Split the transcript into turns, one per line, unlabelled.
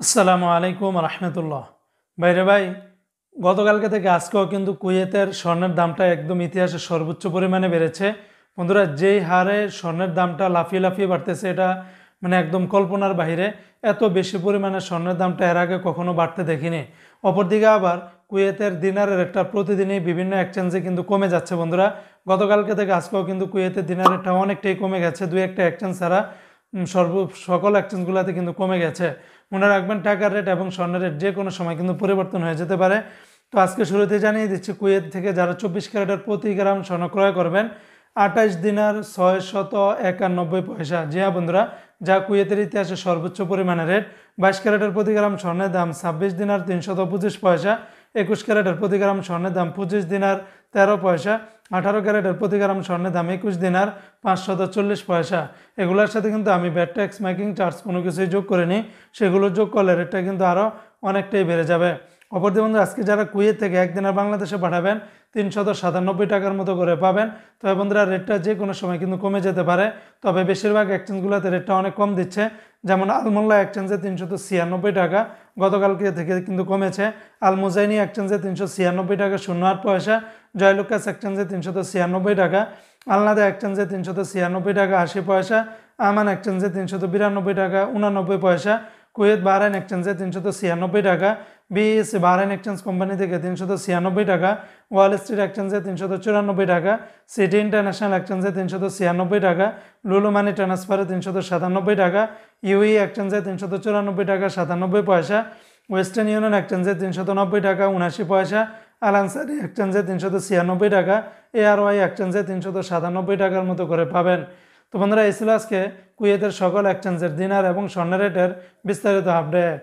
আসসালামু আলাইকুম রহমতুল্লাহ। ভাইরে ভাই, গতকালকে থেকে আজকেও কিন্তু কুয়েতের স্বর্ণের দামটা একদম ইতিহাসের সর্বোচ্চ পরিমাণে বেড়েছে। বন্ধুরা, যেই হারে স্বর্ণের দামটা লাফিয়ে লাফিয়ে বাড়তেছে, এটা মানে একদম কল্পনার বাইরে। এত বেশি পরিমাণে স্বর্ণের দামটা এর আগে কখনো বাড়তে দেখিনি। অপরদিকে আবার কুয়েতের দিনারের রেটটা প্রতিদিনই বিভিন্ন এক্সচেঞ্জে কিন্তু কমে যাচ্ছে। বন্ধুরা, গতকালকে থেকে আজকেও কিন্তু কুয়েতের দিনার রেটটা অনেকটাই কমে গেছে, দুই একটা এক্সচেঞ্জ ছাড়া সকল এক্সচেঞ্জগুলোতে কিন্তু কমে গেছে। মনে রাখবেন, টাকার রেট এবং স্বর্ণের রেট যে কোনো সময় কিন্তু পরিবর্তন হয়ে যেতে পারে। তো আজকে শুরুতে জানিয়ে দিচ্ছি, কুয়েত থেকে যারা 24 ক্যারেটের প্রতি গ্রাম স্বর্ণ ক্রয় করবেন 28 দিনার 691 পয়সা। জি হ্যাঁ বন্ধুরা, যা কুয়েতের ইতিহাসে সর্বোচ্চ পরিমাণের রেট। 22 ক্যারেটের প্রতি গ্রাম স্বর্ণের দাম 26 দিনার 325 পয়সা। 21 ক্যারেটের প্রতি গ্রাম স্বর্ণের দাম 25 দিনার 13 পয়সা। 18 ক্যারেটের প্রতি গ্রাম স্বর্ণের দাম 21 দিনার 540 পয়সা। এগুলোর সাথে কিন্তু আমি ভ্যাট ট্যাক্স, মেকিং চার্জ কোনো কিছুই যোগ করিনি। সেগুলো যোগ করলে রেটটা কিন্তু আরও অনেকটাই বেড়ে যাবে। অপরদিকে বন্ধু, আজকে যারা কুয়েত থেকে একদিনের বাংলাদেশে পাঠাবেন 397 টাকার মতো করে পাবেন। তবে বন্ধুরা, রেটটা যে কোনো সময় কিন্তু কমে যেতে পারে। তবে বেশিরভাগ এক্সচেঞ্জগুলোতে রেটটা অনেক কম দিচ্ছে। যেমন আলমোল্লা এক্সচেঞ্জে 396 টাকা, গতকালকে থেকে কিন্তু কমেছে। আল মুজাইনি এক্সচেঞ্জে 396 টাকা 08 পয়সা। জয়লুকাস এক্সচেঞ্জে 396 টাকা। আলনাদা এক্সচেঞ্জে 396 টাকা 80 পয়সা। আমান এক্সচেঞ্জে 392 টাকা 89 পয়সা। কুয়েত বাহরাইন এক্সচেঞ্জে 396 টাকা। বিএসসি বাহরাইন এক্সচেঞ্জ কোম্পানি থেকে 396 টাকা। ওয়াল স্ট্রিট এক্সচেঞ্জে 394 টাকা। সিটি ইন্টারন্যাশনাল এক্সচেঞ্জে 396 টাকা। লুলু মানি ট্রান্সফারে 397 টাকা। ইউই এক্সচেঞ্জে 394 টাকা 97 পয়সা। ওয়েস্টার্ন ইউনিয়ন এক্সচেঞ্জে 390 টাকা 79 পয়সা। আল আনসারি এক্সচেঞ্জে 396 টাকা। এআরওয়াই এক্সচেঞ্জে 397 টাকার মতো করে পাবেন। তো বন্ধুরা, এই ছিল আজকে কুয়েতের সকল এক্সচেঞ্জের দিনার এবং স্বর্ণের রেটের বিস্তারিত আপডেট।